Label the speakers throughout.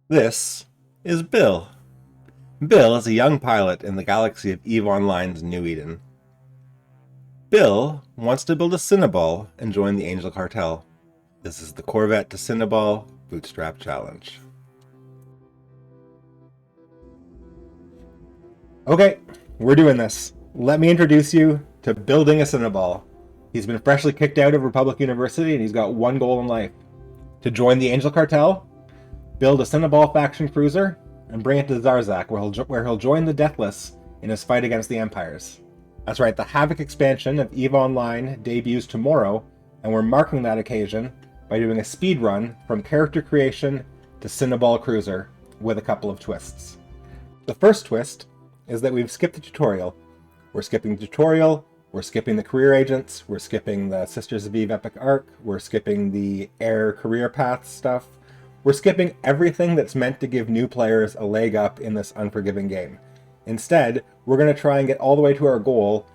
Speaker 1: This is Bill. Bill is a young pilot in the galaxy of EVE Online's New Eden. Bill wants to build a Cynabal and join the Angel Cartel. This is the Corvette to Cynabal Bootstrap Challenge. Okay, we're doing this. Let me introduce you to building a Cynabal. He's been freshly kicked out of Republic University and he's got one goal in life. To join the Angel Cartel, build a Cynabal faction cruiser, and bring it to Zarzak, where he'll join the Deathless in his fight against the Empires. That's right, the Havoc expansion of EVE Online debuts tomorrow, and we're marking that occasion by doing a speed run from character creation to Cynabal cruiser with a couple of twists. The first twist is that we've skipped the tutorial. We're skipping the tutorial, we're skipping the career agents, we're skipping the Sisters of Eve epic arc, we're skipping the air career path stuff. We're skipping everything that's meant to give new players a leg up in this unforgiving game. Instead, we're going to try and get all the way to our goal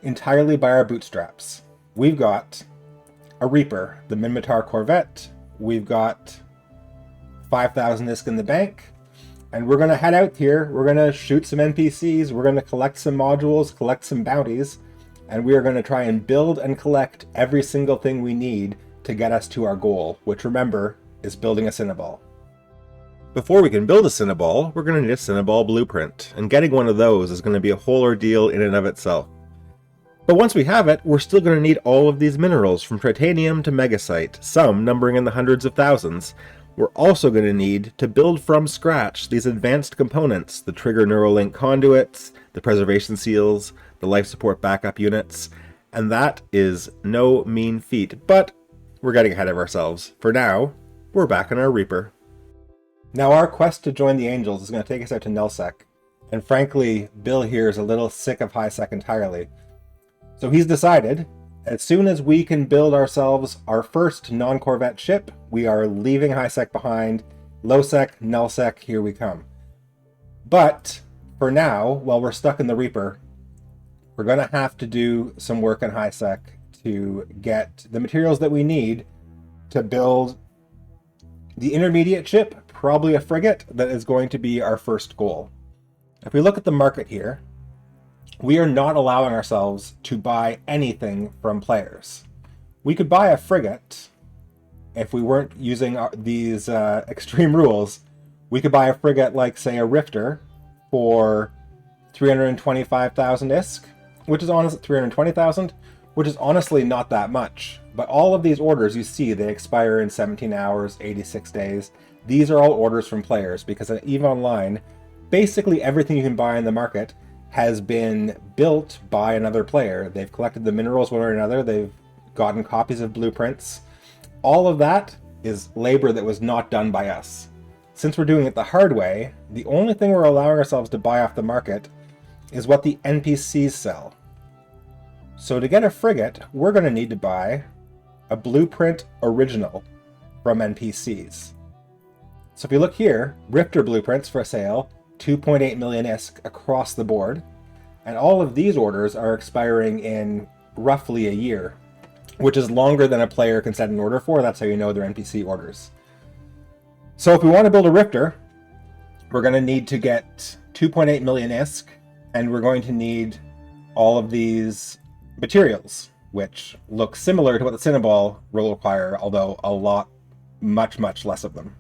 Speaker 1: entirely by our bootstraps. We've got a Reaper, the Minmatar Corvette, we've got 5,000 ISK in the bank, and we're going to head out here, we're going to shoot some NPCs, we're going to collect some modules, collect some bounties, and we are going to try and build and collect every single thing we need to get us to our goal, which, remember, is building a Cynabal. Before we can build a Cynabal, we're going to need a Cynabal blueprint, and getting one of those is going to be a whole ordeal in and of itself. But once we have it, we're still going to need all of these minerals, from titanium to megasite, some numbering in the hundreds of thousands. We're also going to need to build from scratch these advanced components, the trigger neural link conduits, the preservation seals, the life support backup units, and that is no mean feat, but we're getting ahead of ourselves. For now, we're back on our Reaper. Now our quest to join the Angels is going to take us out to Nullsec, and frankly, Bill here is a little sick of Highsec entirely. So he's decided, as soon as we can build ourselves our first non-Corvette ship, we are leaving Highsec behind. Lowsec, Nullsec, here we come. But for now, while we're stuck in the Reaper, we're going to have to do some work in Highsec to get the materials that we need to build the intermediate ship, probably a frigate, that is going to be our first goal. If we look at the market here, we are not allowing ourselves to buy anything from players. We could buy a frigate if we weren't using these extreme rules. We could buy a frigate like, say, a Rifter for 325,000 ISK, which is honestly 320,000, which is honestly not that much. But all of these orders you see, they expire in 17 hours, 86 days. These are all orders from players, because at EVE Online, basically everything you can buy in the market has been built by another player. They've collected the minerals one or another, they've gotten copies of blueprints. All of that is labor that was not done by us. Since we're doing it the hard way, the only thing we're allowing ourselves to buy off the market is what the NPCs sell. So to get a frigate, we're going to need to buy a blueprint original from NPCs. So if you look here, Rifter blueprints for sale, 2.8 million ISK across the board, and all of these orders are expiring in roughly a year, which is longer than a player can set an order for. That's how you know they're NPC orders. So if we want to build a Rifter, we're going to need to get 2.8 million ISK, and we're going to need all of these materials, which look similar to what the Cynabal will require, although a lot, much less of them.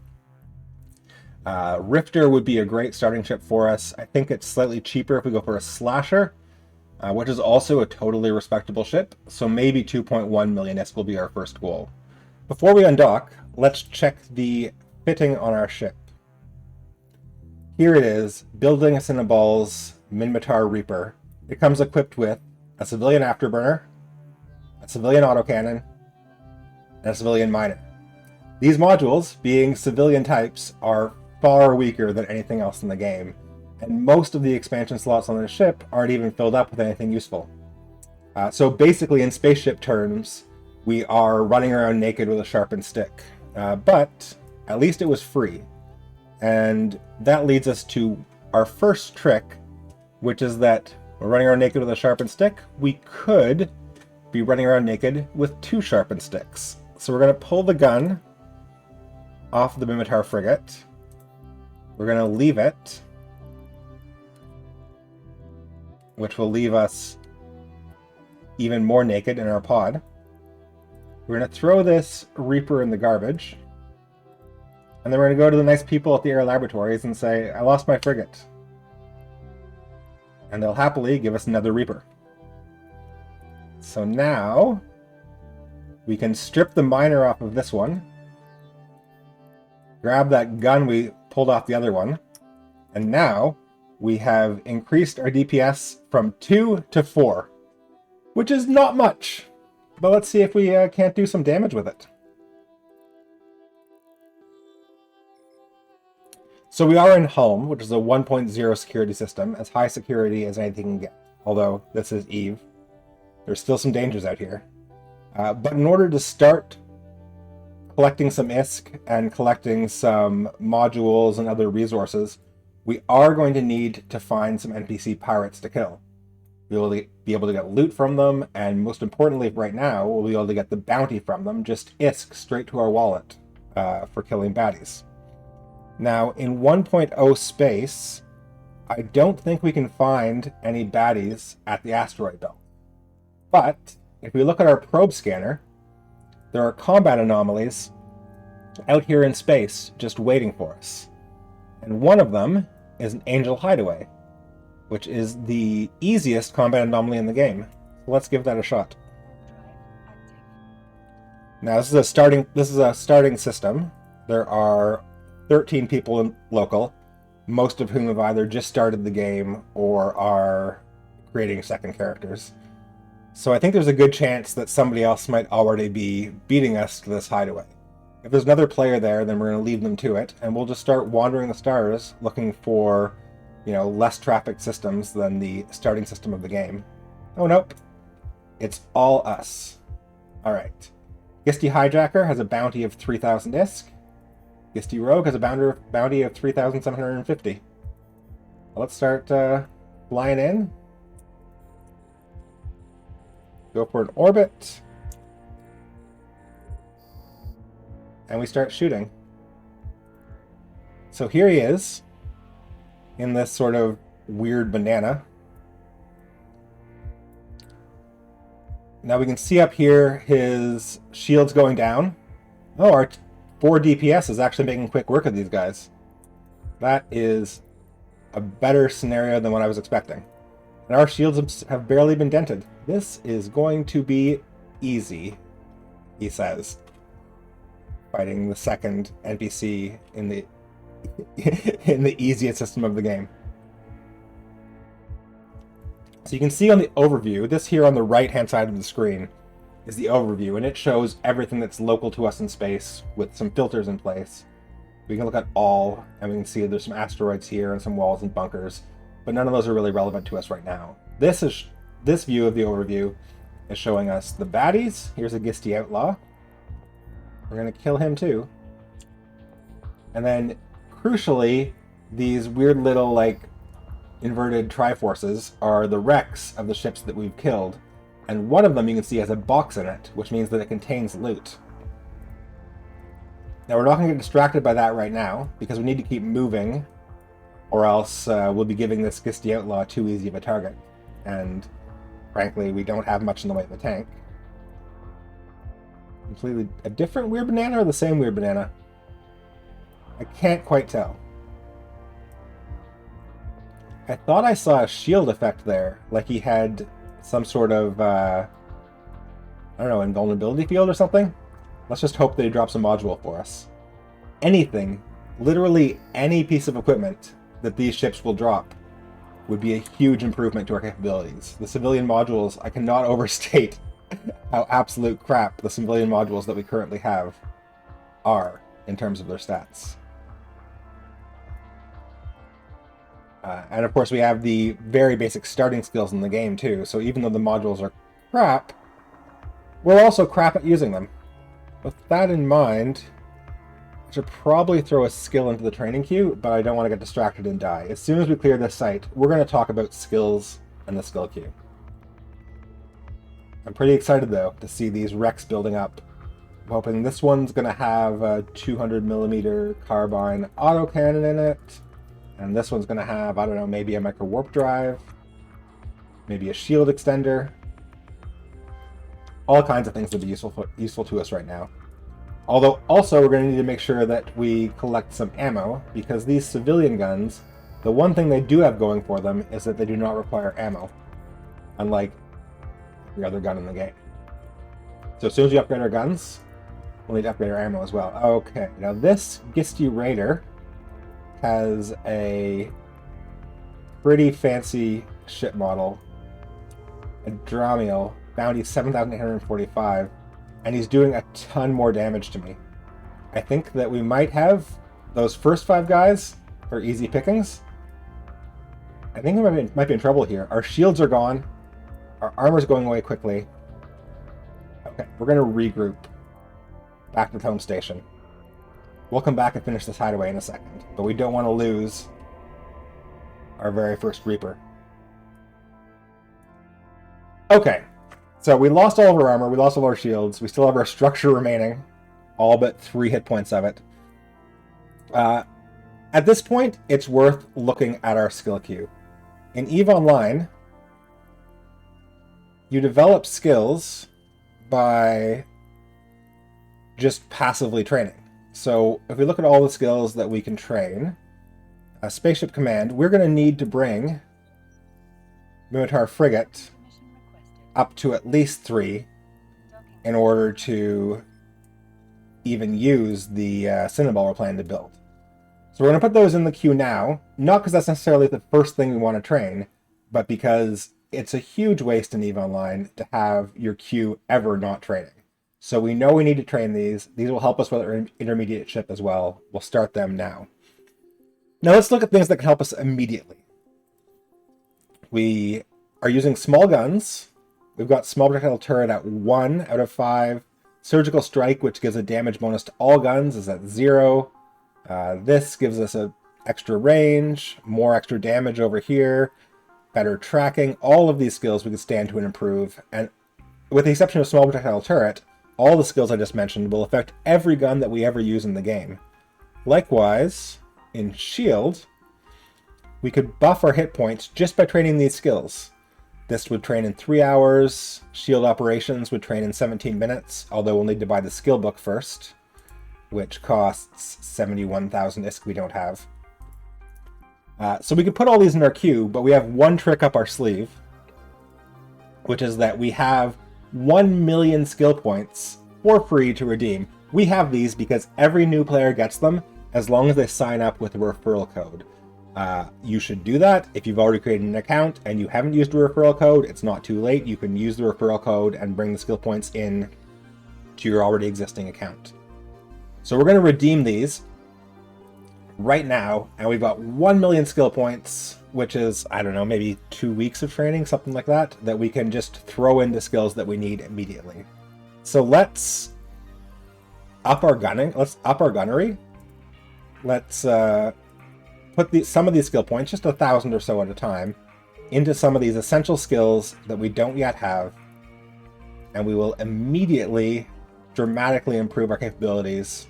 Speaker 1: Rifter would be a great starting ship for us. I think it's slightly cheaper if we go for a Slasher, which is also a totally respectable ship, so maybe 2.1 million ISK will be our first goal. Before we undock, let's check the fitting on our ship. Here it is, building a Cynabal's Minmatar Reaper. It comes equipped with a civilian afterburner, a civilian autocannon, and a civilian miner. These modules, being civilian types, are far weaker than anything else in the game, and most of the expansion slots on the ship aren't even filled up with anything useful. So basically, in spaceship terms, we are running around naked with a sharpened stick, but at least it was free. And that leads us to our first trick, which is that we're running around naked with a sharpened stick. We could be running around naked with two sharpened sticks. So we're going to pull the gun off the Minmatar frigate, We're going to leave it, which will leave us even more naked in our pod. We're going to throw this Reaper in the garbage. And then we're going to go to the nice people at the air laboratories and say, I lost my frigate. And they'll happily give us another Reaper. So now we can strip the miner off of this one, grab that gun we pulled off the other one, and now we have increased our DPS from 2 to 4, which is not much, but let's see if we can't do some damage with it. So we are in Home, which is a 1.0 security system, as high security as anything can get, although this is Eve. There's still some dangers out here. But in order to start collecting some ISK and collecting some modules and other resources, we are going to need to find some NPC pirates to kill. We'll be able to get loot from them, and most importantly right now, we'll be able to get the bounty from them, just ISK straight to our wallet for killing baddies. Now, in 1.0 space, I don't think we can find any baddies at the asteroid belt. But if we look at our probe scanner, there are combat anomalies out here in space just waiting for us. And one of them is an Angel Hideaway, which is the easiest combat anomaly in the game. So let's give that a shot. Now this is a starting system. There are 13 people in local, most of whom have either just started the game or are creating second characters. So I think there's a good chance that somebody else might already be beating us to this hideaway. If there's another player there, then we're going to leave them to it, and we'll just start wandering the stars looking for, less traffic systems than the starting system of the game. Oh, nope. It's all us. Alright. Gisty Hijacker has a bounty of 3,000 ISK. Gisty Rogue has a bounty of 3,750. Well, let's start flying in. Go for an orbit. And we start shooting. So here he is, in this sort of weird banana. Now we can see up here his shield's going down. Oh, our 4 DPS is actually making quick work of these guys. That is a better scenario than what I was expecting. And our shields have barely been dented. This is going to be easy, he says, fighting the second NPC in the in the easiest system of the game. So you can see on the overview, this here on the right-hand side of the screen is the overview, and it shows everything that's local to us in space with some filters in place. We can look at all, and we can see there's some asteroids here and some walls and bunkers, but none of those are really relevant to us right now. This view of the overview is showing us the baddies. Here's a Gisty Outlaw. We're going to kill him too. And then, crucially, these weird little, inverted Triforces are the wrecks of the ships that we've killed. And one of them you can see has a box in it, which means that it contains loot. Now, we're not going to get distracted by that right now, because we need to keep moving, or else we'll be giving this Gisty Outlaw too easy of a target. And, frankly, we don't have much in the way of a tank. Completely a different weird banana or the same weird banana? I can't quite tell. I thought I saw a shield effect there, like he had some sort of, I don't know, invulnerability field or something? Let's just hope that he drops a module for us. Anything, literally any piece of equipment that these ships will drop would be a huge improvement to our capabilities. The civilian modules, I cannot overstate how absolute crap the civilian modules that we currently have are in terms of their stats. And of course we have the very basic starting skills in the game too, so even though the modules are crap, we're also crap at using them. With that in mind, I should probably throw a skill into the training queue, but I don't want to get distracted and die. As soon as we clear this site, we're going to talk about skills and the skill queue. I'm pretty excited though to see these wrecks building up. I'm hoping this one's going to have a 200mm carbine autocannon in it. And this one's going to have, I don't know, maybe a micro warp drive, maybe a shield extender. All kinds of things that would be useful to us right now. Although also we're going to need to make sure that we collect some ammo, because these civilian guns, the one thing they do have going for them is that they do not require ammo, unlike every other gun in the game. So as soon as we upgrade our guns, we'll need to upgrade our ammo as well. Okay, now this Gisty Raider has a pretty fancy ship model, a Dramiel, bounty 7,845, and he's doing a ton more damage to me. I think that we might have those first 5 guys are easy pickings. I think we might be in trouble here. Our shields are gone. Our armor's going away quickly. Okay, we're going to regroup back to the home station. We'll come back and finish this hideaway in a second, but we don't want to lose our very first Reaper. Okay, so we lost all of our armor, we lost all of our shields, we still have our structure remaining, all but 3 hit points of it. At this point, it's worth looking at our skill queue. In EVE Online, you develop skills by just passively training. So if we look at all the skills that we can train, Spaceship Command, we're going to need to bring Minotaur Frigate up to at least 3 in order to even use the Cynabal we're planning to build. So we're going to put those in the queue now, not because that's necessarily the first thing we want to train, but because it's a huge waste in EVE Online to have your queue ever not training. So we know we need to train these. These will help us with our intermediate ship as well. We'll start them now. Now let's look at things that can help us immediately. We are using small guns. We've got small projectile turret at 1 out of 5. Surgical strike, which gives a damage bonus to all guns, is at 0. This gives us an extra range, more extra damage over here, better tracking. All of these skills we can stand to improve. And with the exception of small projectile turret, all the skills I just mentioned will affect every gun that we ever use in the game. Likewise, in shield, we could buff our hit points just by training these skills. This would train in 3 hours. Shield operations would train in 17 minutes, although we'll need to buy the skill book first, which costs 71,000 ISK we don't have. So we could put all these in our queue, but we have one trick up our sleeve, which is that we have 1 million skill points for free to redeem. We have these because every new player gets them as long as they sign up with a referral code. You should do that. If you've already created an account and you haven't used a referral code, it's not too late. You can use the referral code and bring the skill points in to your already existing account. So we're going to redeem these right now, and we've got 1 million skill points, which is, I don't know, maybe 2 weeks of training, something like that, that we can just throw into skills that we need immediately. So let's up our gunning. Let's up our gunnery. Let's put some of these skill points, just 1,000 or so at a time, into some of these essential skills that we don't yet have, and we will immediately dramatically improve our capabilities.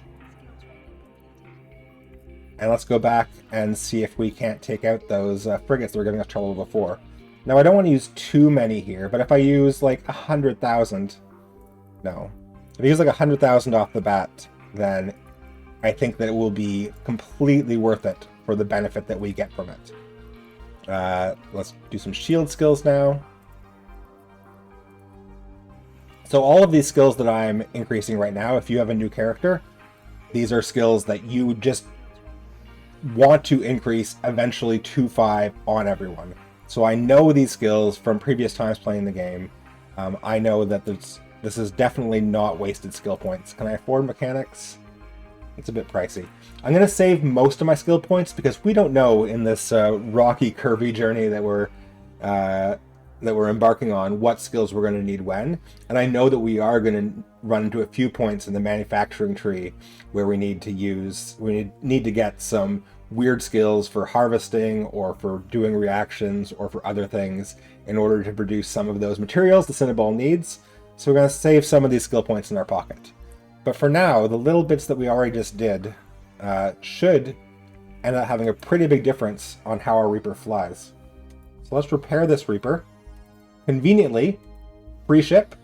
Speaker 1: And let's go back and see if we can't take out those frigates that were giving us trouble before. Now, I don't want to use too many here, but if I use like 100,000, no. If I use like 100,000 off the bat, then I think that it will be completely worth it for the benefit that we get from it. Let's do some shield skills now. So all of these skills that I'm increasing right now, if you have a new character, these are skills that you just want to increase eventually to 5 on everyone. So I know these skills from previous times playing the game. I know that this is definitely not wasted skill points. Can I afford mechanics? It's a bit pricey. I'm going to save most of my skill points because we don't know in this rocky, curvy journey that we're embarking on what skills we're going to need when. And I know that we are going to run into a few points in the manufacturing tree where we need to get some weird skills for harvesting or for doing reactions or for other things in order to produce some of those materials the Cynabal needs. So we're going to save some of these skill points in our pocket. But for now, the little bits that we already just did should ended up having a pretty big difference on how our Reaper flies. So let's repair this Reaper. Conveniently, free ship,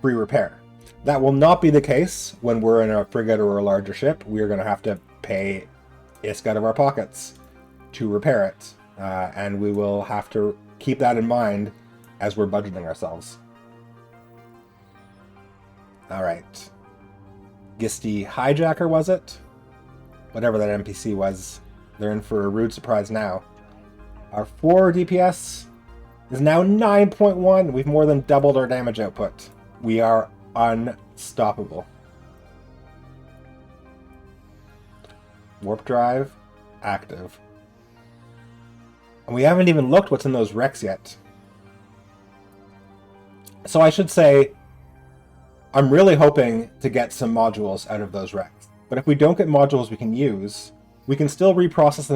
Speaker 1: free repair. That will not be the case when we're in a frigate or a larger ship. We are going to have to pay ISK out of our pockets to repair it. And we will have to keep that in mind as we're budgeting ourselves. Alright. Gisty Hijacker, was it? Whatever that NPC was. They're in for a rude surprise now. Our 4 DPS is now 9.1. We've more than doubled our damage output. We are unstoppable. Warp drive active. And we haven't even looked what's in those wrecks yet. So I should say, I'm really hoping to get some modules out of those wrecks. But if we don't get modules we can use, we can still reprocess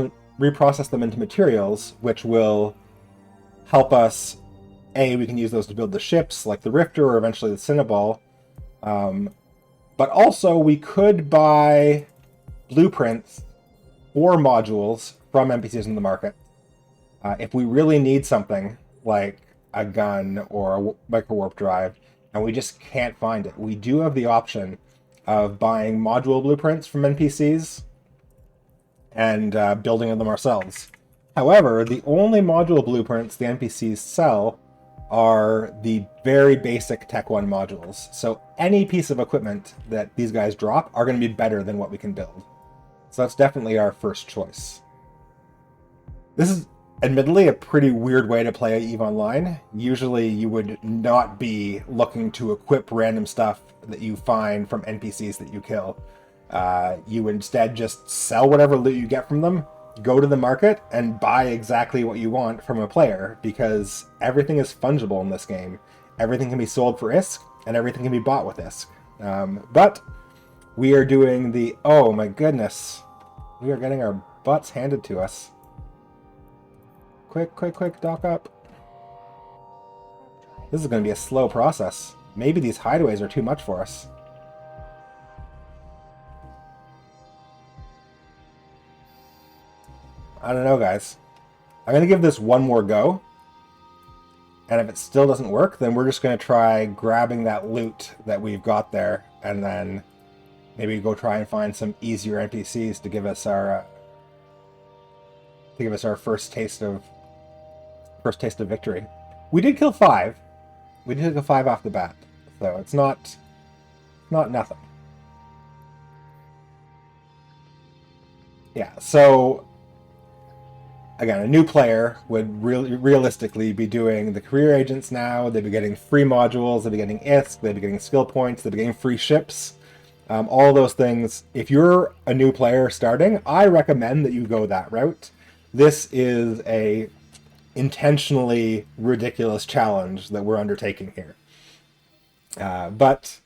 Speaker 1: them into materials, which will help us. We can use those to build the ships, like the Rifter or eventually the Cynabal. But also, we could buy blueprints or modules from NPCs in the market. If we really need something, like a gun or a micro warp drive, and we just can't find it, we do have the option of buying module blueprints from NPCs and building them ourselves. However, the only module blueprints the NPCs sell are the very basic Tech 1 modules. So any piece of equipment that these guys drop are going to be better than what we can build. So that's definitely our first choice. This is admittedly a pretty weird way to play EVE Online. Usually you would not be looking to equip random stuff that you find from NPCs that you kill. You would instead just sell whatever loot you get from them, go to the market, and buy exactly what you want from a player, because everything is fungible in this game. Everything can be sold for ISK, and everything can be bought with ISK. But we are doing the... Oh my goodness. We are getting our butts handed to us. Quick, quick, quick, dock up. This is going to be a slow process. Maybe these hideaways are too much for us. I don't know, guys. I'm going to give this one more go. And if it still doesn't work, then we're just going to try grabbing that loot that we've got there, and then maybe go try and find some easier NPCs to give us our first taste of victory. We did kill 5. We did kill 5 off the bat, so it's not nothing. Yeah, so again, a new player would realistically be doing the career agents now. They'd be getting free modules, they'd be getting ISK, they'd be getting skill points, they'd be getting free ships. All those things. If you're a new player starting, I recommend that you go that route. This is a intentionally ridiculous challenge that we're undertaking here. But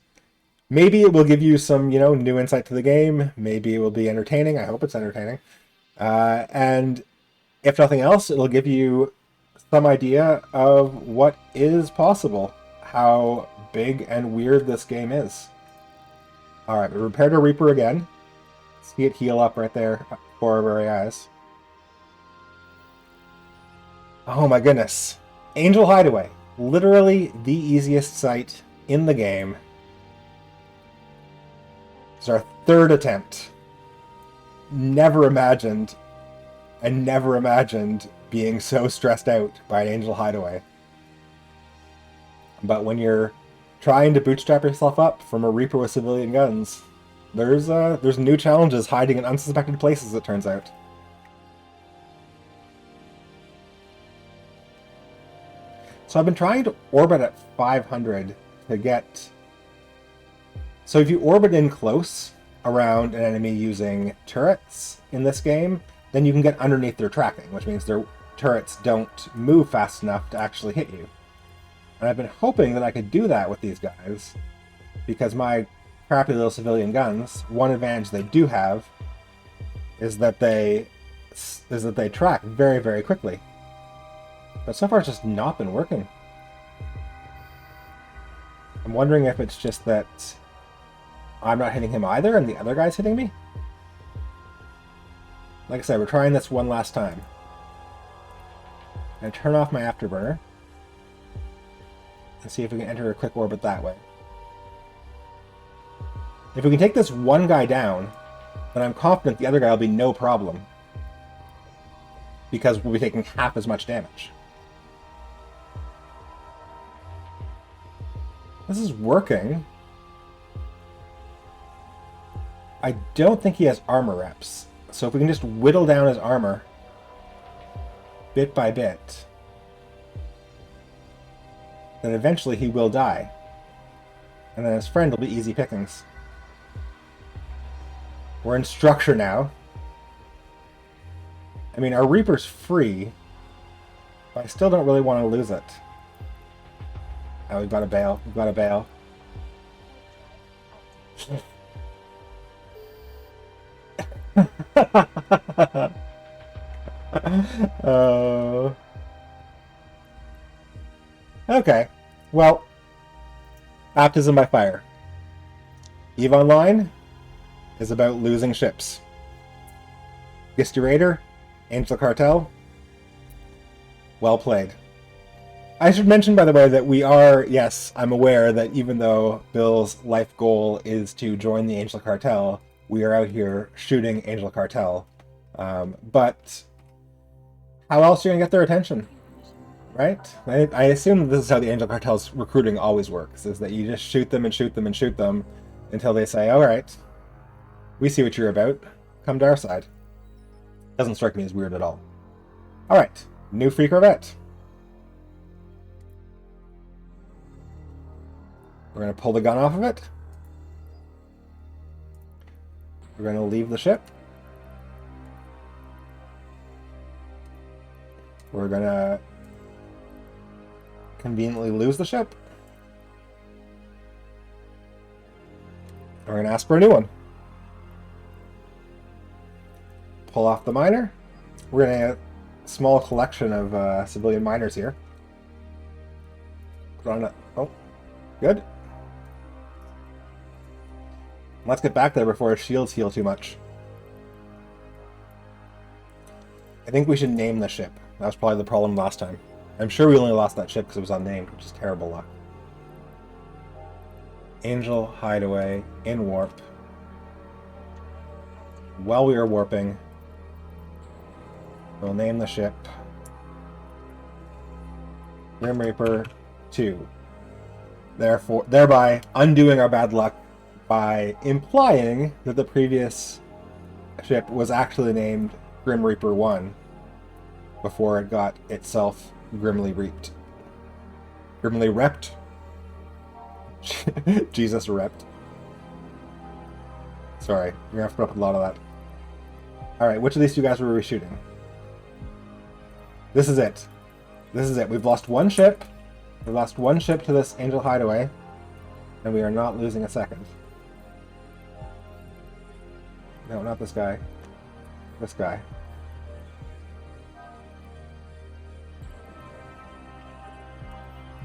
Speaker 1: maybe it will give you some, new insight to the game. Maybe it will be entertaining. I hope it's entertaining. And if nothing else, it'll give you some idea of what is possible, how big and weird this game is. All right, we repaired our Reaper again. See it heal up right there before our very eyes. Oh my goodness. Angel Hideaway. Literally the easiest site in the game. It's our 3rd attempt. Never imagined being so stressed out by an Angel Hideaway. But when you're trying to bootstrap yourself up from a Reaper with civilian guns, there's new challenges hiding in unsuspected places, it turns out. So I've been trying to orbit at 500 to get... So if you orbit in close around an enemy using turrets in this game, then you can get underneath their tracking, which means their turrets don't move fast enough to actually hit you. And I've been hoping that I could do that with these guys, because my crappy little civilian guns, one advantage they do have is that they track very, very quickly. But so far it's just not been working. I'm wondering if it's just that I'm not hitting him either and the other guy's hitting me? Like I said, we're trying this one last time. And turn off my afterburner. And see if we can enter a quick orbit that way. If we can take this one guy down, then I'm confident the other guy will be no problem. Because we'll be taking half as much damage. This is working. I don't think he has armor reps. So if we can just whittle down his armor bit by bit, then eventually he will die. And then his friend will be easy pickings. We're in structure now. I mean, our Reaper's free, but I still don't really want to lose it. Oh, we've got to bail. We've got to bail. Okay. Well, baptism by fire. EVE Online is about losing ships. Gisty Raider, Angel Cartel, well played. I should mention, by the way, that we are, yes, I'm aware that even though Bill's life goal is to join the Angel Cartel, we are out here shooting Angel Cartel. But how else are you going to get their attention? Right? I assume this is how the Angel Cartel's recruiting always works, is that you just shoot them and shoot them and shoot them until they say, all right, we see what you're about. Come to our side. Doesn't strike me as weird at all. All right, new free Corvette. We're going to pull the gun off of it. We're going to leave the ship. We're going to conveniently lose the ship. We're going to ask for a new one. Pull off the miner. We're going to have a small collection of civilian miners here. Put on a... Oh, good. Let's get back there before our shields heal too much. I think we should name the ship. That was probably the problem last time. I'm sure we only lost that ship because it was unnamed, which is terrible luck. Angel Hideaway in warp. While we are warping, we'll name the ship Grim Reaper 2. Therefore, thereby undoing our bad luck by implying that the previous ship was actually named Grim Reaper 1 before it got itself grimly reaped. Grimly repped? Jesus repped. Sorry, you're gonna have to put up with a lot of that. Alright, which of these two guys were we shooting? This is it. This is it. We've lost one ship. We've lost one ship to this Angel Hideaway. And we are not losing a second. No, not this guy. This guy.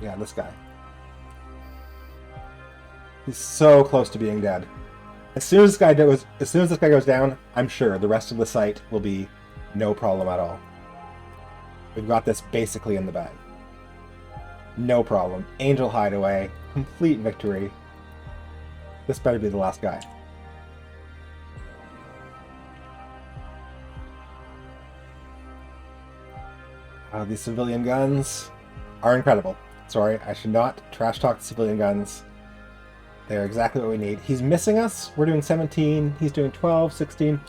Speaker 1: Yeah, this guy. He's so close to being dead. As soon as this guy goes down, I'm sure the rest of the site will be no problem at all. We've got this basically in the bag. No problem. Angel Hideaway. Complete victory. This better be the last guy. These civilian guns are incredible. Sorry, I should not trash talk the civilian guns. They're exactly what we need. He's missing us. We're doing 17. He's doing 12, 16. I'm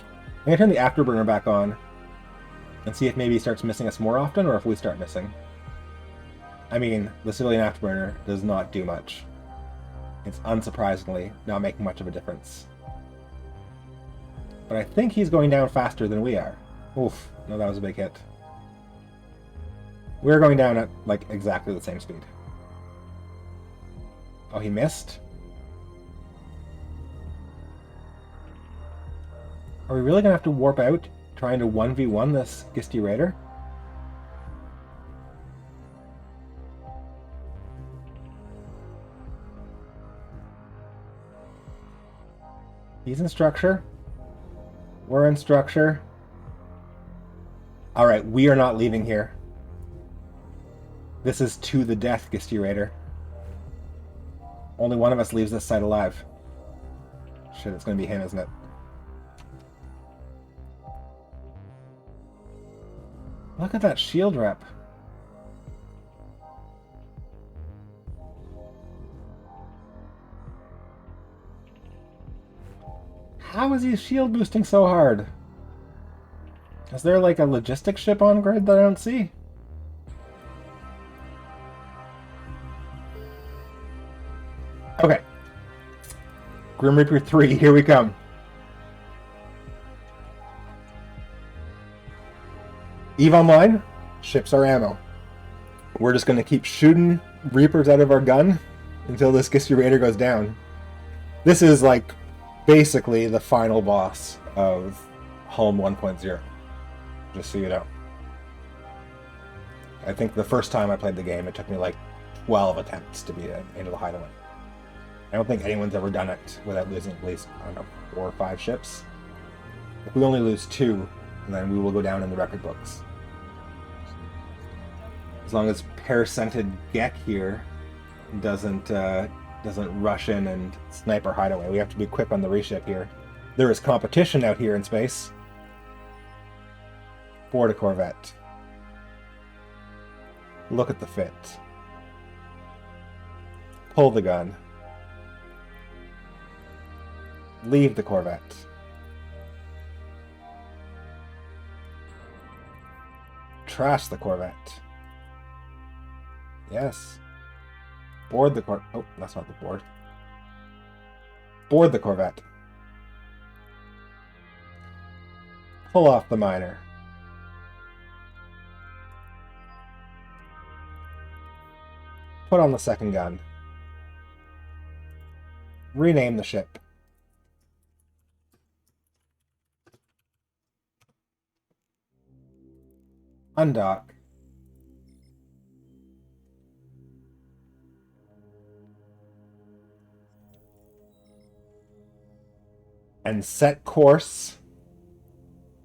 Speaker 1: going to turn the afterburner back on and see if maybe he starts missing us more often or if we start missing. I mean, the civilian afterburner does not do much. It's unsurprisingly not making much of a difference. But I think he's going down faster than we are. Oof, no, that was a big hit. We're going down at, like, exactly the same speed. Oh, he missed? Are we really going to have to warp out trying to 1v1 this Gisty Raider? He's in structure. We're in structure. Alright, we are not leaving here. This is to the death, Gisty Raider. Only one of us leaves this site alive. Shit, it's gonna be him, isn't it? Look at that shield rep. How is he shield boosting so hard? Is there like a logistics ship on grid that I don't see? Okay. Grim Reaper 3, here we come. EVE Online, ships our ammo. We're just going to keep shooting Reapers out of our gun until this Gisty Raider goes down. This is like basically the final boss of Home 1.0, just so you know. I think the first time I played the game, it took me like 12 attempts to beat it into the hideaway. I don't think anyone's ever done it without losing at least, I don't know, 4 or 5 ships. If we only lose 2, then we will go down in the record books. As long as pear-scented Gek here doesn't rush in and snipe our hideaway. We have to be quick on the reship here. There is competition out here in space. Board a Corvette. Look at the fit. Pull the gun. Leave the Corvette. Trash the Corvette. Yes. Board the Corvette. Oh, that's not the board. Board the Corvette. Pull off the miner. Put on the second gun. Rename the ship. Undock. And set course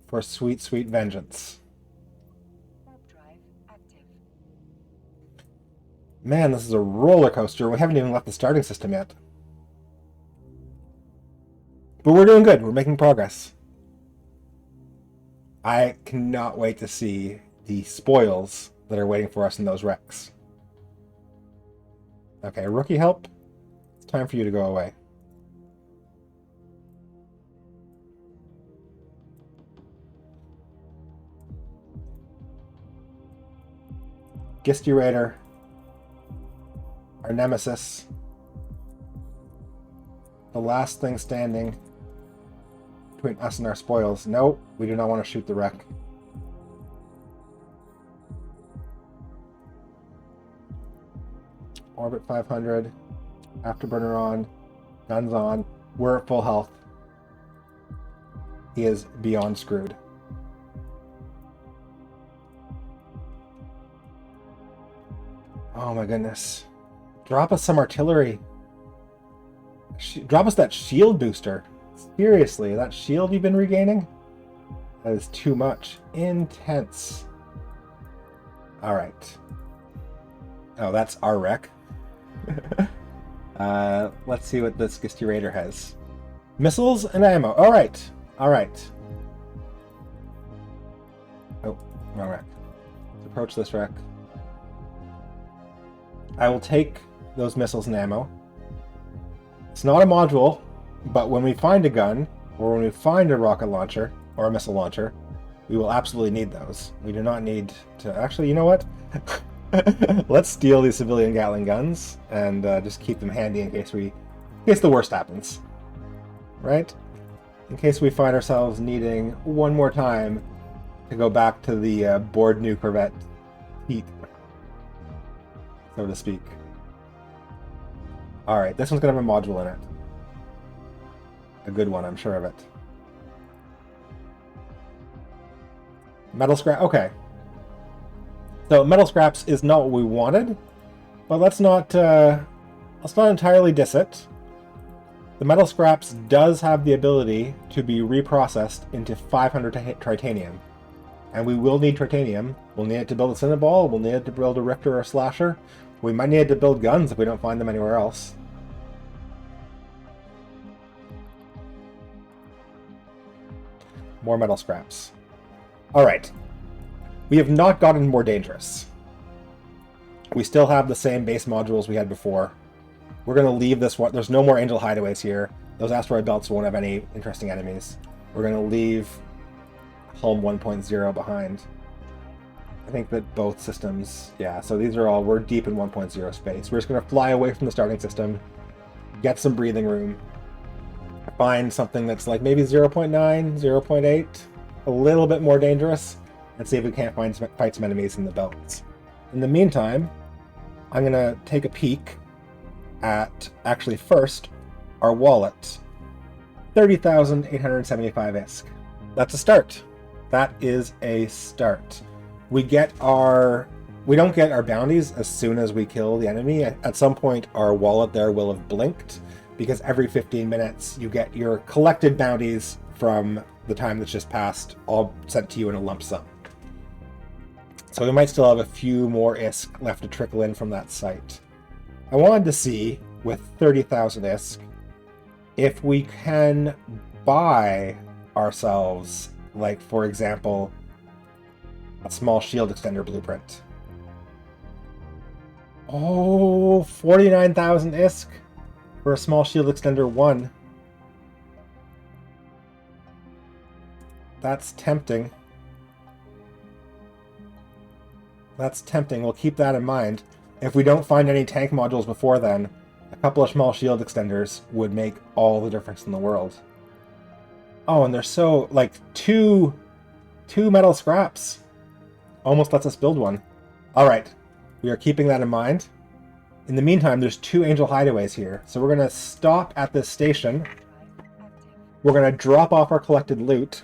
Speaker 1: for sweet, sweet vengeance.
Speaker 2: Warp drive active.
Speaker 1: Man, this is a roller coaster. We haven't even left the starting system yet. But we're doing good. We're making progress. I cannot wait to see the spoils that are waiting for us in those wrecks. Okay, rookie help. It's time for you to go away. Gisty Raider, our nemesis, the last thing standing between us and our spoils. No, we do not want to shoot the wreck. Orbit 500, afterburner on, guns on, we're at full health. He is beyond screwed. Oh my goodness. Drop us some artillery. Drop us that shield booster. Seriously, that shield you've been regaining? That is too much. Intense. Alright. Oh, that's our wreck. Let's see what this Gisty Raider has. Missiles and ammo. Alright. Alright. Oh, wrong wreck. Let's approach this wreck. I will take those missiles and ammo. It's not a module, but when we find a gun, or when we find a rocket launcher, or a missile launcher, we will absolutely need those. We do not need to... Actually, you know what? Let's steal these civilian Gatling guns, and just keep them handy in case the worst happens. Right? In case we find ourselves needing one more time to go back to the bored new Corvette heat, so to speak. Alright, this one's going to have a module in it. A good one, I'm sure of it. Metal scrap, okay. So metal scraps is not what we wanted, but let's not entirely diss it. The metal scraps does have the ability to be reprocessed into 500 titanium. And we will need titanium. We'll need it to build a Cynabal. We'll need it to build a Rifter or a Slasher. We might need it to build guns if we don't find them anywhere else. More metal scraps. Alright. We have not gotten more dangerous. We still have the same base modules we had before. We're going to leave this one. There's no more Angel hideaways here. Those asteroid belts won't have any interesting enemies. We're going to leave Hulm 1.0 behind. I think that both systems, yeah, so these are all, we're deep in 1.0 space. We're just going to fly away from the starting system, get some breathing room, find something that's like maybe 0.9, 0.8, a little bit more dangerous, and see if we can't fight some enemies in the belts. In the meantime, I'm going to take a peek at, actually first, our wallet. 30,875 ISK. That's a start. That is a start. We don't get our bounties as soon as we kill the enemy. At some point, our wallet there will have blinked, because every 15 minutes you get your collected bounties from the time that's just passed, all sent to you in a lump sum. So we might still have a few more ISK left to trickle in from that site. I wanted to see, with 30,000 ISK, if we can buy ourselves, like, for example, a small shield extender blueprint. Oh, 49,000 ISK for a small shield extender 1. That's tempting. That's tempting. We'll keep that in mind. If we don't find any tank modules before then, a couple of small shield extenders would make all the difference in the world. Oh, and they're so, like, two metal scraps. Almost lets us build one. Alright, we are keeping that in mind. In the meantime, there's 2 Angel hideaways here. So we're going to stop at this station. We're going to drop off our collected loot.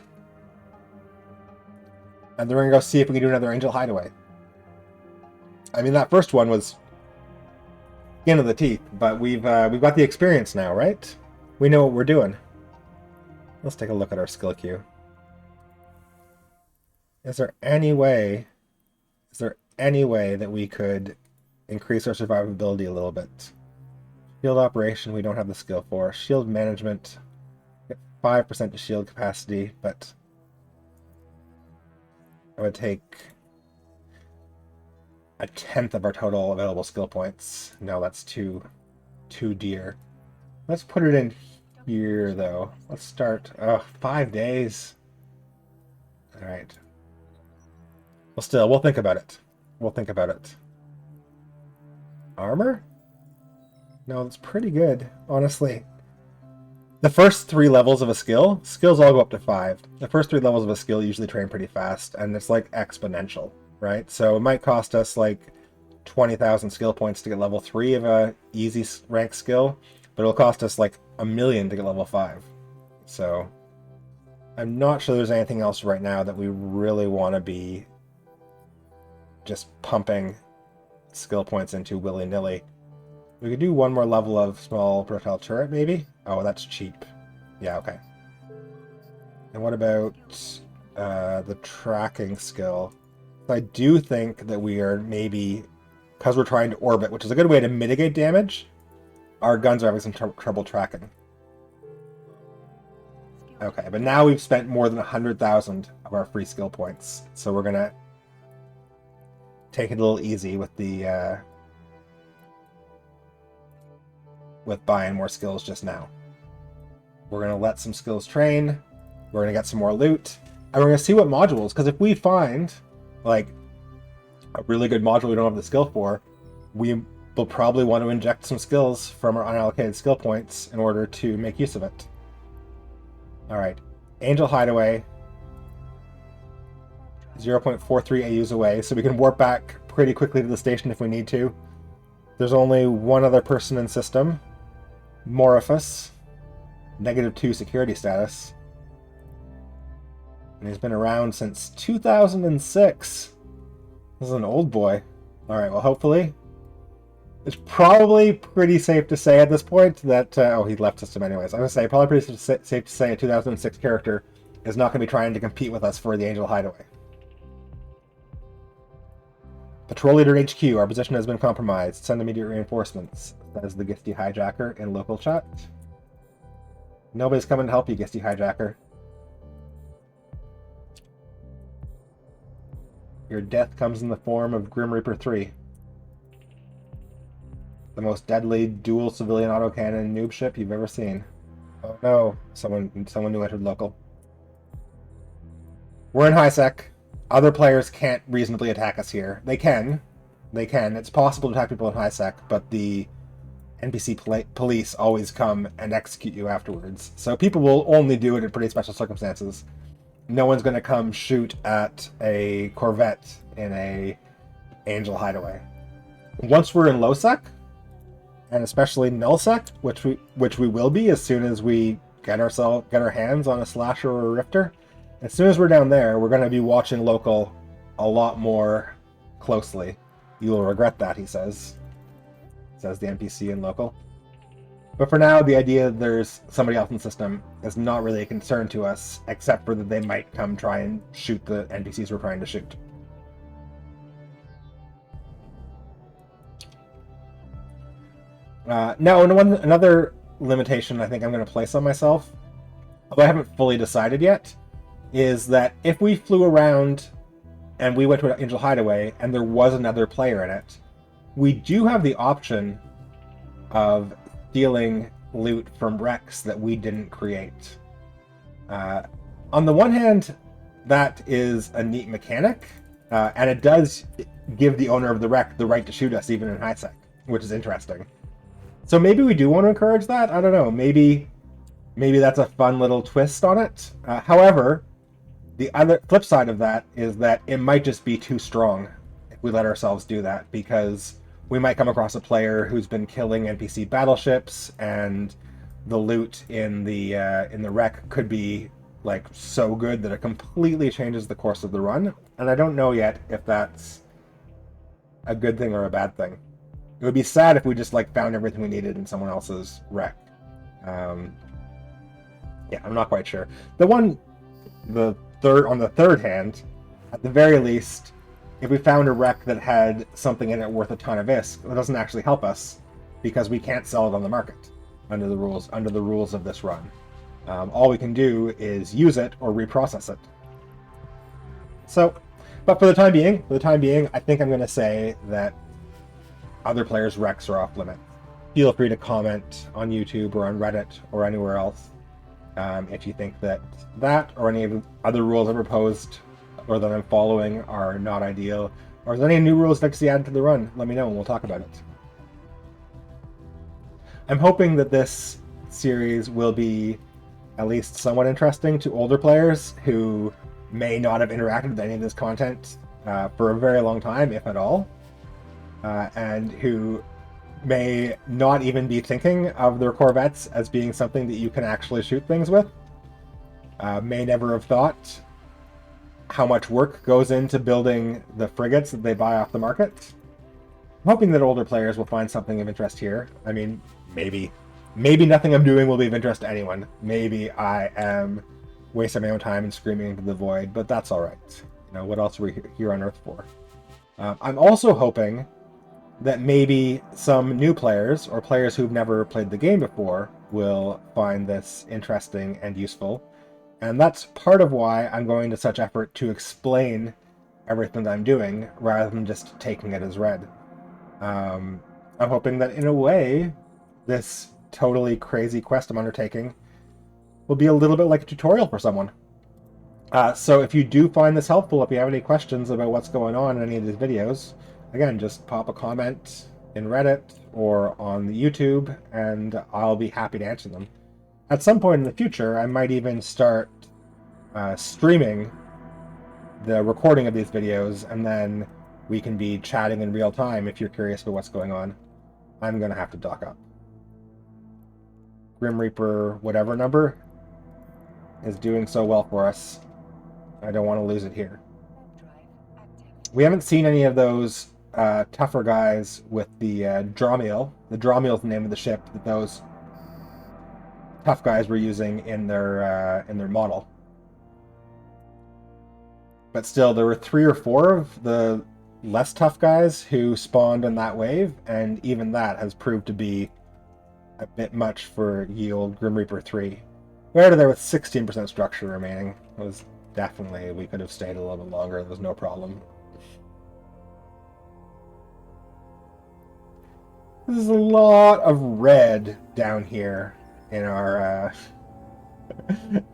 Speaker 1: And then we're going to go see if we can do another Angel hideaway. I mean, that first one was skin of the teeth, but we've got the experience now, right? We know what we're doing. Let's take a look at our skill queue. Is there any way that we could increase our survivability a little bit? Shield operation, we don't have the skill for. Shield management, get 5% to shield capacity, but I would take a tenth of our total available skill points. No, that's too dear. Let's put it in here, though. Let's start. 5 days. All right. Well, still, we'll think about it. We'll think about it. Armor? No, it's pretty good, honestly. The first 3 levels of a skills all go up to 5. The first 3 levels of a skill usually train pretty fast, and it's like exponential, right? So it might cost us like 20,000 skill points to get level 3 of a easy rank skill, but it'll cost us like 1,000,000 to get level 5. So I'm not sure there's anything else right now that we really want to be just pumping skill points into willy-nilly. We could do 1 more level of small projectile turret, maybe? Oh, that's cheap. Yeah, okay. And what about the tracking skill? I do think that we are maybe, because we're trying to orbit, which is a good way to mitigate damage, our guns are having some trouble tracking. Okay, but now we've spent more than 100,000 of our free skill points, so we're gonna take it a little easy with the with buying more skills just now. We're gonna let some skills train. We're gonna get some more loot, and we're gonna see what modules. Because if we find like a really good module we don't have the skill for, we will probably want to inject some skills from our unallocated skill points in order to make use of it. All right, Angel Hideaway. 0.43 AUs away, so we can warp back pretty quickly to the station if we need to. There's only 1 other person in system. Moriphus. -2 security status. And he's been around since 2006. This is an old boy. Alright, well hopefully. It's probably pretty safe to say at this point that... oh, he left system anyways. I'm going to say, probably pretty safe to say a 2006 character is not going to be trying to compete with us for the Angel Hideaway. Patrol leader HQ, our position has been compromised. Send immediate reinforcements, says the Gisty Hijacker in local chat. Nobody's coming to help you, Gisty Hijacker. Your death comes in the form of Grim Reaper 3. The most deadly dual civilian autocannon noob ship you've ever seen. Oh no, someone new entered local. We're in high sec. Other players can't reasonably attack us here. They can. It's possible to attack people in high sec, but the NPC police always come and execute you afterwards. So people will only do it in pretty special circumstances. No one's going to come shoot at a Corvette in a Angel hideaway. Once we're in low sec, and especially null sec, which we will be as soon as we get our hands on a slasher or a rifter. As soon as we're down there, we're going to be watching local a lot more closely. You will regret that, he says. Says the NPC in local. But for now, the idea that there's somebody else in the system is not really a concern to us, except for that they might come try and shoot the NPCs we're trying to shoot. Now, another limitation I think I'm going to place on myself, although I haven't fully decided yet, is that if we flew around and we went to an Angel Hideaway and there was another player in it, we do have the option of stealing loot from wrecks that we didn't create. On the one hand, that is a neat mechanic, and it does give the owner of the wreck the right to shoot us even in high sec, which is interesting. So maybe we do want to encourage that. I don't know. Maybe that's a fun little twist on it. However, the other flip side of that is that it might just be too strong if we let ourselves do that, because we might come across a player who's been killing NPC battleships, and the loot in the wreck could be like so good that it completely changes the course of the run. And I don't know yet if that's a good thing or a bad thing. It would be sad if we just like found everything we needed in someone else's wreck. Yeah, I'm not quite sure. On the third hand, at the very least, if we found a wreck that had something in it worth a ton of ISK, that doesn't actually help us because we can't sell it on the market under the rules of this run. All we can do is use it or reprocess it. So, but for the time being, I think I'm going to say that other players' wrecks are off limits. Feel free to comment on YouTube or on Reddit or anywhere else if you think that or any of the other rules I've proposed or that I'm following are not ideal, or is there any new rules that see added to the run. Let me know and we'll talk about it. I'm hoping that this series will be at least somewhat interesting to older players who may not have interacted with any of this content for a very long time, if at all, and who may not even be thinking of their Corvettes as being something that you can actually shoot things with, may never have thought how much work goes into building the frigates that they buy off the market. I'm hoping that older players will find something of interest here. I mean, maybe nothing I'm doing will be of interest to anyone. Maybe I am wasting my own time and screaming into the void, but that's all right. You know, what else are we here on Earth for? I'm also hoping that maybe some new players or players who've never played the game before will find this interesting and useful. And that's part of why I'm going to such effort to explain everything that I'm doing rather than just taking it as read. I'm hoping that in a way, this totally crazy quest I'm undertaking will be a little bit like a tutorial for someone. So if you do find this helpful, if you have any questions about what's going on in any of these videos, again, just pop a comment in Reddit or on the YouTube, and I'll be happy to answer them. At some point in the future, I might even start streaming the recording of these videos, and then we can be chatting in real time if you're curious about what's going on. I'm going to have to dock up. Grim Reaper, whatever number, is doing so well for us. I don't want to lose it here. We haven't seen any of those tougher guys with the Dromeel. The Dromeel is the name of the ship that those tough guys were using in their model. But still, there were 3 or 4 of the less tough guys who spawned in that wave, and even that has proved to be a bit much for yield Grim Reaper 3. We started there with 16% structure remaining. It was definitely, we could have stayed a little bit longer, there was no problem. There's a lot of red down here in our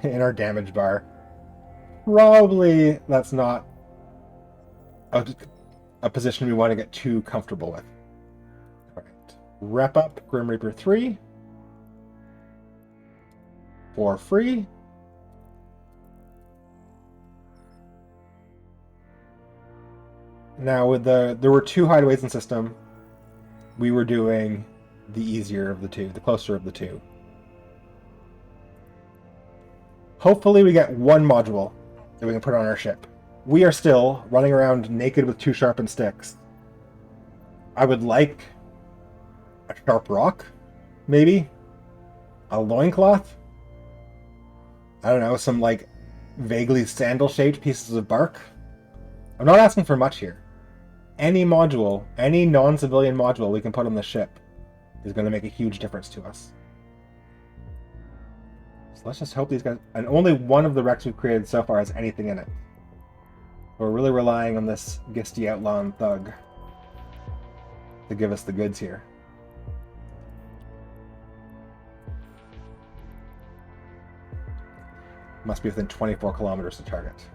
Speaker 1: in our damage bar. Probably that's not a position we want to get too comfortable with. Alright. Rep up Grim Reaper 3 for free. Now with there were 2 hideaways in system. We were doing the easier of the 2, the closer of the 2. Hopefully we get 1 module that we can put on our ship. We are still running around naked with 2 sharpened sticks. I would like a sharp rock, maybe? A loincloth? I don't know, some like vaguely sandal-shaped pieces of bark. I'm not asking for much here. Any module, any non-civilian module we can put on the ship is going to make a huge difference to us. So let's just hope these guys... And only one of the wrecks we've created so far has anything in it. We're really relying on this Gisty Outlaw and Thug to give us the goods here. Must be within 24 kilometers to target.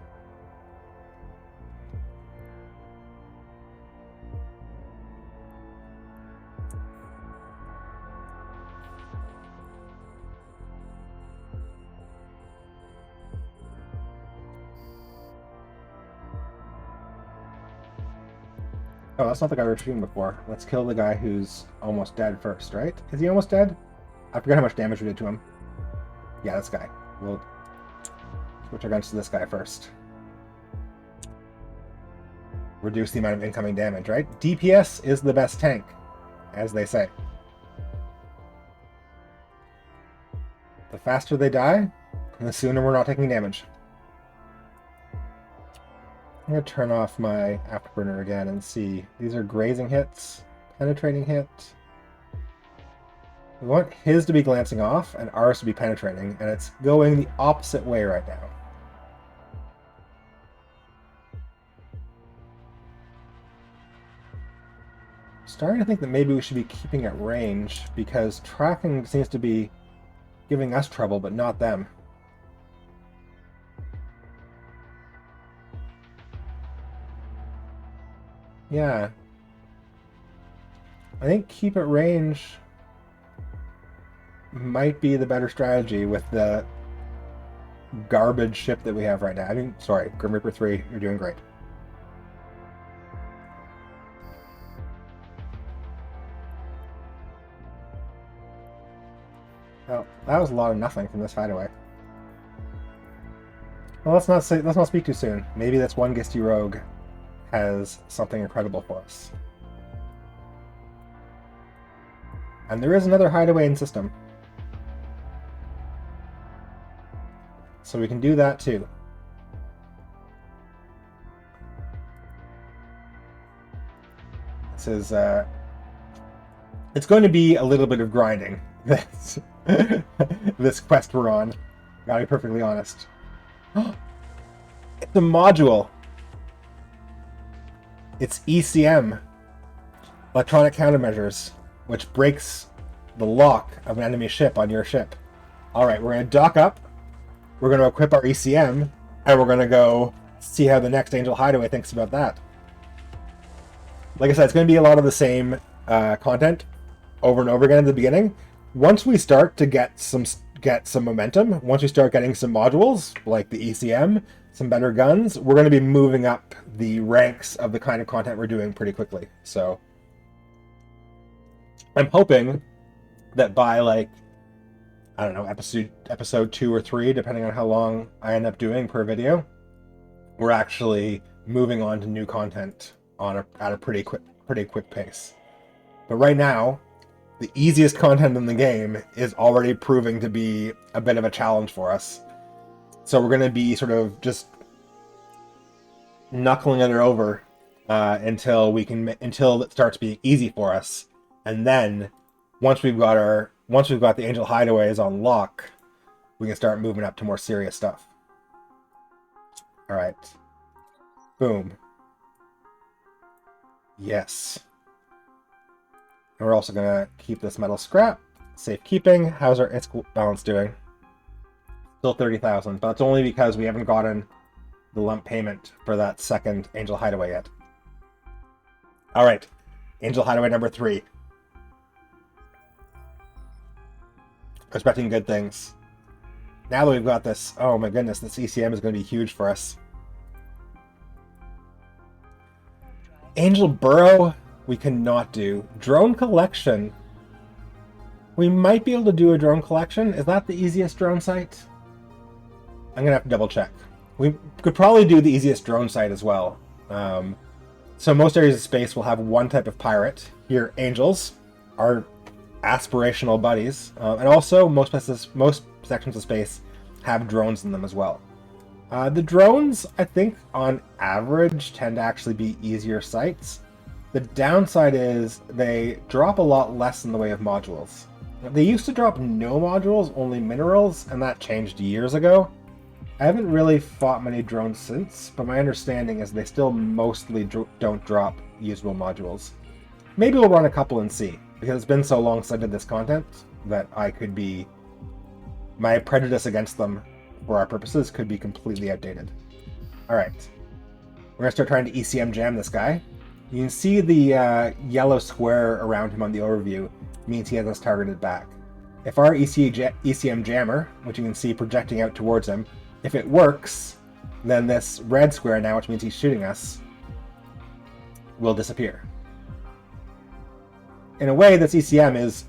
Speaker 1: Oh, that's not the guy we were shooting before. Let's kill the guy who's almost dead first, right? Is he almost dead? I forget how much damage we did to him. Yeah, this guy. We'll switch our guns to this guy first. Reduce the amount of incoming damage, right? DPS is the best tank, as they say. The faster they die, the sooner we're not taking damage. I'm going to turn off my afterburner again and see. These are grazing hits, penetrating hit. We want his to be glancing off and ours to be penetrating, and it's going the opposite way right now. I'm starting to think that maybe we should be keeping at range, because tracking seems to be giving us trouble, but not them. Yeah. I think keep at range might be the better strategy with the garbage ship that we have right now. I mean, sorry, Grim Reaper 3, you're doing great. Well, that was a lot of nothing from this hideaway. Well, let's not speak too soon. Maybe this one Gisty rogue has something incredible for us. And there is another hideaway in system. So we can do that too. This is, it's going to be a little bit of grinding, this, this quest we're on. Gotta be perfectly honest. It's a module! It's ECM, electronic countermeasures, which breaks the lock of an enemy ship on your ship. Alright, we're going to dock up, we're going to equip our ECM, and we're going to go see how the next Angel Hideaway thinks about that. Like I said, it's going to be a lot of the same content over and over again at the beginning. Once we start to get some momentum, once we start getting some modules, like the ECM, some better guns, we're going to be moving up the ranks of the kind of content we're doing pretty quickly. So I'm hoping that by, like, I don't know, episode 2 or 3, depending on how long I end up doing per video, we're actually moving on to new content at a pretty quick pace. But right now, the easiest content in the game is already proving to be a bit of a challenge for us. So we're going to be sort of just knuckling it over until it starts being easy for us, and then once we've got the Angel Hideaways on lock, we can start moving up to more serious stuff. All right, boom. Yes. And we're also gonna keep this metal scrap. Safekeeping. How's our ISK balance doing? Still 30,000, but that's only because we haven't gotten the lump payment for that second Angel Hideaway yet. All right, Angel Hideaway number 3. Expecting good things. Now that we've got this, oh my goodness, this ECM is going to be huge for us. Angel Burrow, we cannot do. Drone collection. We might be able to do a drone collection. Is that the easiest drone site? I'm going to have to double check. We could probably do the easiest drone site as well. So most areas of space will have one type of pirate. Here, angels are aspirational buddies. And also, most sections of space have drones in them as well. The drones, I think, on average, tend to actually be easier sites. The downside is they drop a lot less in the way of modules. They used to drop no modules, only minerals, and that changed years ago. I haven't really fought many drones since, but my understanding is they still mostly don't drop usable modules. Maybe we'll run a couple and see, because it's been so long since I did this content that my prejudice against them for our purposes could be completely outdated. Alright, we're going to start trying to ECM jam this guy. You can see the yellow square around him on the overview means he has us targeted back. If our ECM jammer, which you can see projecting out towards him, if it works, then this red square now, which means he's shooting us, will disappear. In a way, this ECM is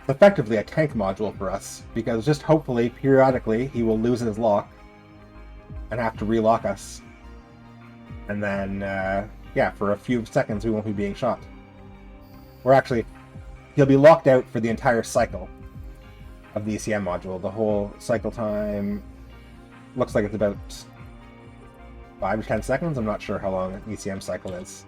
Speaker 1: effectively a tank module for us, because just hopefully, periodically, he will lose his lock and have to relock us. And then, yeah, for a few seconds we won't be being shot. He'll be locked out for the entire cycle of the ECM module. The whole cycle time looks like it's about 5 to 10 seconds. I'm not sure how long an ECM cycle is.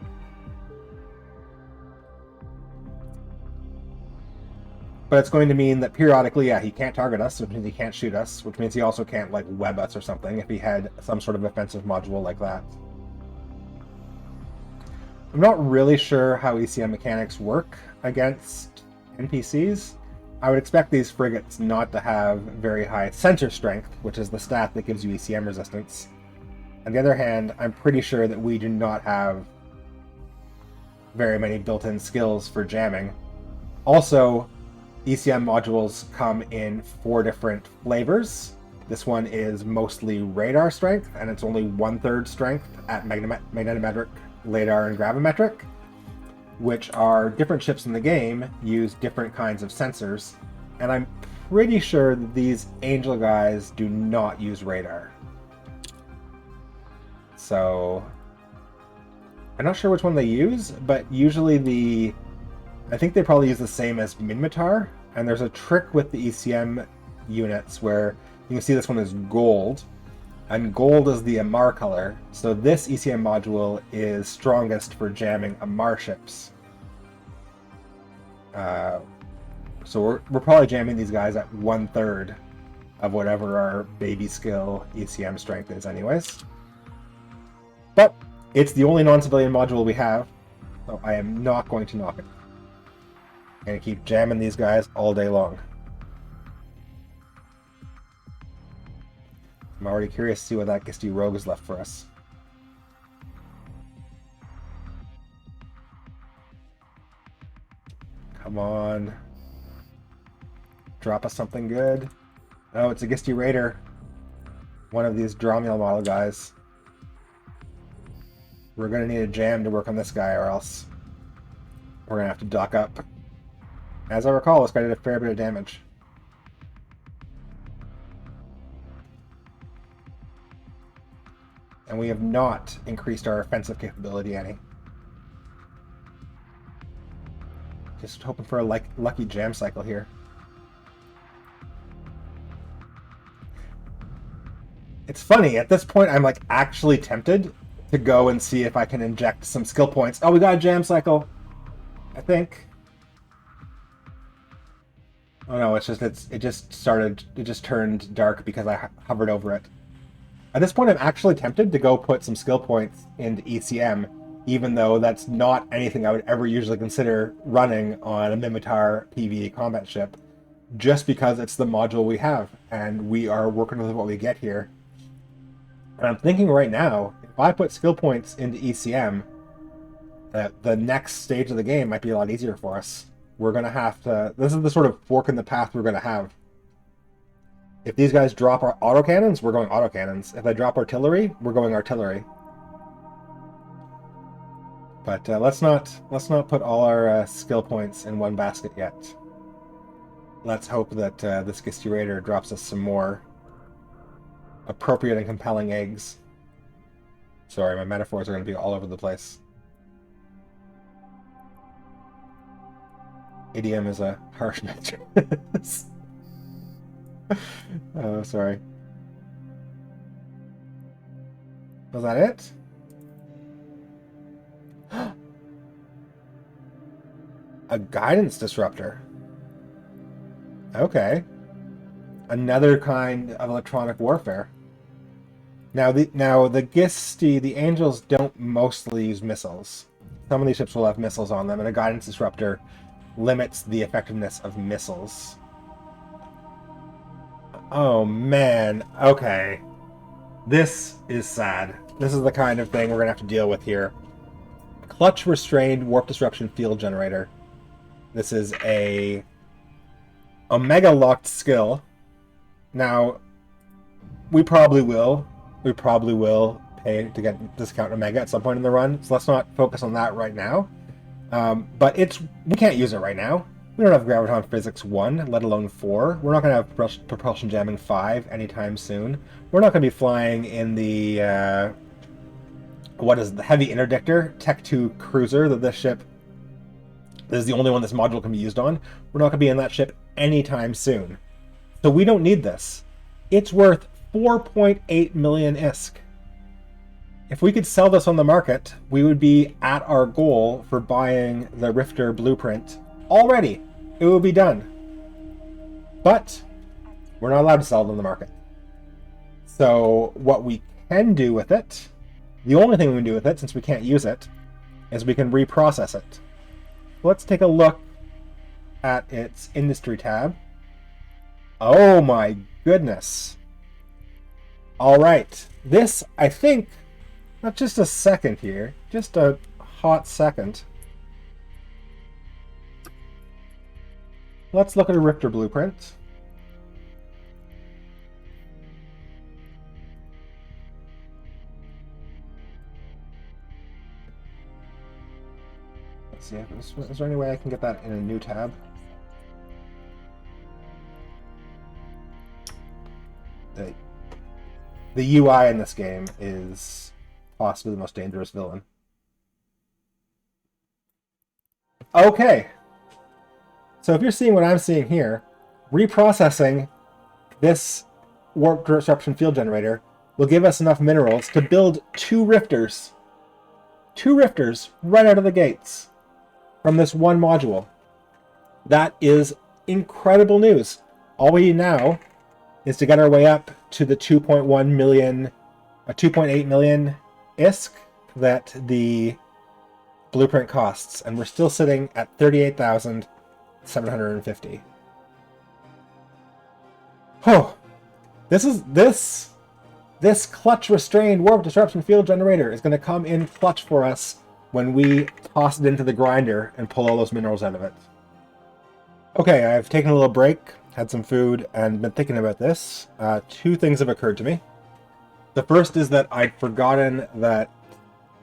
Speaker 1: But it's going to mean that periodically, yeah, he can't target us, which means he can't shoot us, which means he also can't, like, web us or something if he had some sort of offensive module like that. I'm not really sure how ECM mechanics work against NPCs. I would expect these frigates not to have very high sensor strength, which is the stat that gives you ECM resistance. On the other hand, I'm pretty sure that we do not have very many built-in skills for jamming. Also, ECM modules come in 4 different flavors. This one is mostly radar strength, and it's only 1/3 strength at magnetometric, radar, and gravimetric, which are different ships in the game use different kinds of sensors, and I'm pretty sure that these Angel guys do not use radar. So I'm not sure which one they use, but usually I think they probably use the same as Minmatar, and there's a trick with the ECM units where you can see this one is gold, and gold is the Amar color, so this ECM module is strongest for jamming Amar ships. So we're probably jamming these guys at 1/3 of whatever our baby skill ECM strength is anyways. But it's the only non-civilian module we have, so I am not going to knock it. I'm going to keep jamming these guys all day long. I'm already curious to see what that Gisty Rogue has left for us. Come on. Drop us something good. Oh, it's a Gisty Raider. One of these Dromiel model guys. We're going to need a jam to work on this guy, or else we're going to have to dock up. As I recall, this guy did a fair bit of damage. And we have not increased our offensive capability any. Just hoping for a lucky jam cycle here. It's funny, at this point I'm like actually tempted to go and see if I can inject some skill points. Oh, we got a jam cycle, I think. Oh no, it just turned dark because I hovered over it. At this point, I'm actually tempted to go put some skill points into ECM, even though that's not anything I would ever usually consider running on a Mimitar PvE combat ship, just because it's the module we have, and we are working with what we get here. And I'm thinking right now, if I put skill points into ECM, that the next stage of the game might be a lot easier for us. We're going to have to... This is the sort of fork in the path we're going to have. If these guys drop our autocannons, we're going autocannons. If they drop artillery, we're going artillery. But let's not put all our skill points in one basket yet. Let's hope that this Gisty Raider drops us some more appropriate and compelling eggs. Sorry, my metaphors are going to be all over the place. Idiom is a harsh measure. Oh, sorry. Was that it? A guidance disruptor. Okay. Another kind of electronic warfare. Now the Gisty, the Angels don't mostly use missiles. Some of these ships will have missiles on them, and a guidance disruptor limits the effectiveness of missiles. Oh man, okay. This is sad. This is the kind of thing we're gonna have to deal with here. Clutch restrained warp disruption field generator. This is a Omega locked skill. Now, we probably will pay to get discount Omega at some point in the run, so let's not focus on that right now. But we can't use it right now. We don't have Graviton Physics 1, let alone 4. We're not going to have Propulsion Jamming 5 anytime soon. We're not going to be flying in the, what is the Heavy Interdictor Tech 2 Cruiser that this is the only one this module can be used on. We're not going to be in that ship anytime soon. So we don't need this. It's worth 4.8 million ISK. If we could sell this on the market, we would be at our goal for buying the Rifter blueprint already. It will be done. But we're not allowed to sell it on the market. So what we can do with it, the only thing we can do with it, since we can't use it, is we can reprocess it. Let's take a look at its industry tab. Oh my goodness. All right. This, I think, not just a second here, just a hot second. Let's look at a Rifter blueprint. Let's see, is there any way I can get that in a new tab? The UI in this game is possibly the most dangerous villain. Okay. So if you're seeing what I'm seeing here, reprocessing this warp disruption field generator will give us enough minerals to build 2 Rifters. 2 Rifters right out of the gates from this one module. That is incredible news. All we need now is to get our way up to the 2.1 million, 2.8 million ISK that the blueprint costs, and we're still sitting at 38,750. Oh, this clutch restrained warp disruption field generator is going to come in clutch for us when we toss it into the grinder and pull all those minerals out of it. Okay, I've taken a little break, had some food, and been thinking about this. 2 things have occurred to me. The first is that I'd forgotten that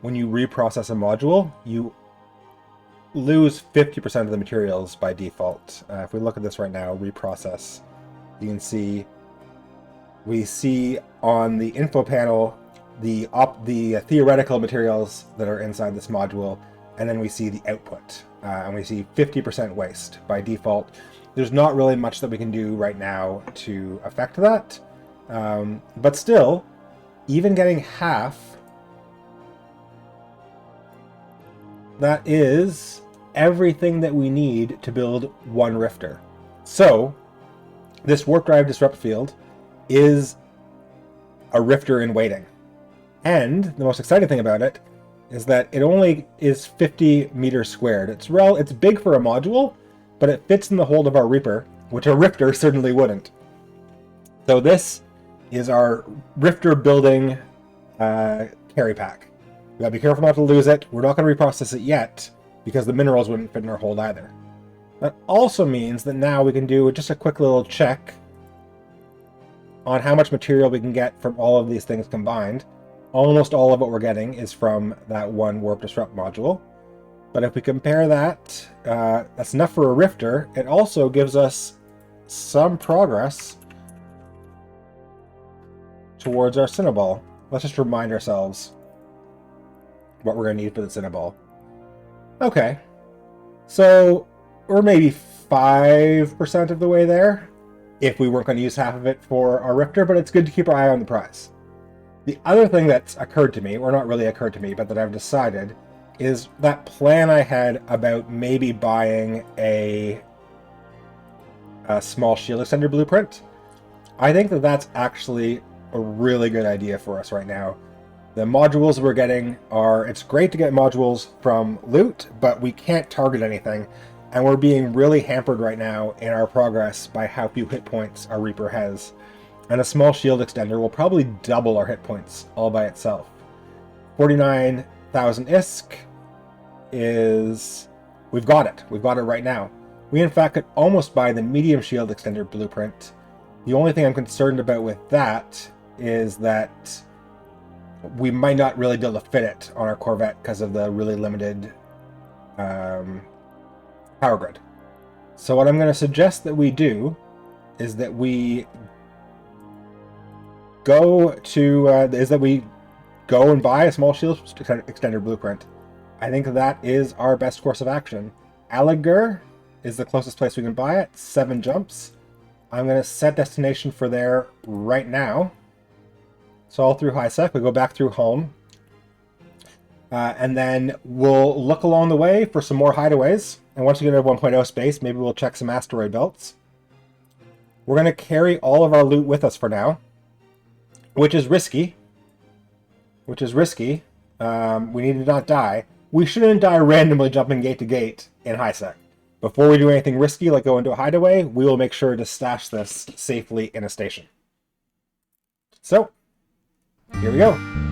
Speaker 1: when you reprocess a module, you lose 50% of the materials by default. If we look at this right now, reprocess, you can see, we see on the info panel the theoretical materials that are inside this module, and then we see the output, and we see 50% waste by default. There's not really much that we can do right now to affect that, but still, even getting half that is everything that we need to build one rifter. So this warp drive disrupt field is a rifter in waiting. And the most exciting thing about it is that it only is 50 meters squared. It's big for a module, but it fits in the hold of our Reaper, which a rifter certainly wouldn't. So this is our rifter building carry pack. We gotta be careful not to lose it. We're not going to reprocess it yet because the minerals wouldn't fit in our hold either. That also means that now we can do just a quick little check on how much material we can get from all of these things combined. Almost all of what we're getting is from that one warp disrupt module. But if we compare that, that's enough for a rifter. It also gives us some progress towards our Cynabal. Let's just remind ourselves what we're going to need for the Cynabal. Okay, so we're maybe 5% of the way there, if we weren't going to use half of it for our rifter, but it's good to keep our eye on the prize. The other thing that's occurred to me, or not really occurred to me, but that I've decided, is that plan I had about maybe buying a small shield extender blueprint. I think that that's actually a really good idea for us right now. The modules we're getting it's great to get modules from loot, but we can't target anything, and we're being really hampered right now in our progress by how few hit points our Reaper has. And a small shield extender will probably double our hit points all by itself. 49,000 ISK is... We've got it. We've got it right now. We in fact could almost buy the medium shield extender blueprint. The only thing I'm concerned about with that is that we might not really be able to fit it on our Corvette because of the really limited power grid. So what I'm going to suggest that we do is that we go and buy a small shield extender blueprint. I think that is our best course of action. Aligur is the closest place we can buy it. 7 jumps. I'm going to set destination for there right now. So all through HiSec, we go back through home. And then we'll look along the way for some more hideaways. And once we get into 1.0 space, maybe we'll check some asteroid belts. We're going to carry all of our loot with us for now, which is risky. We need to not die. We shouldn't die randomly jumping gate to gate in HiSec. Before we do anything risky, like go into a hideaway, we will make sure to stash this safely in a station. So, here we go.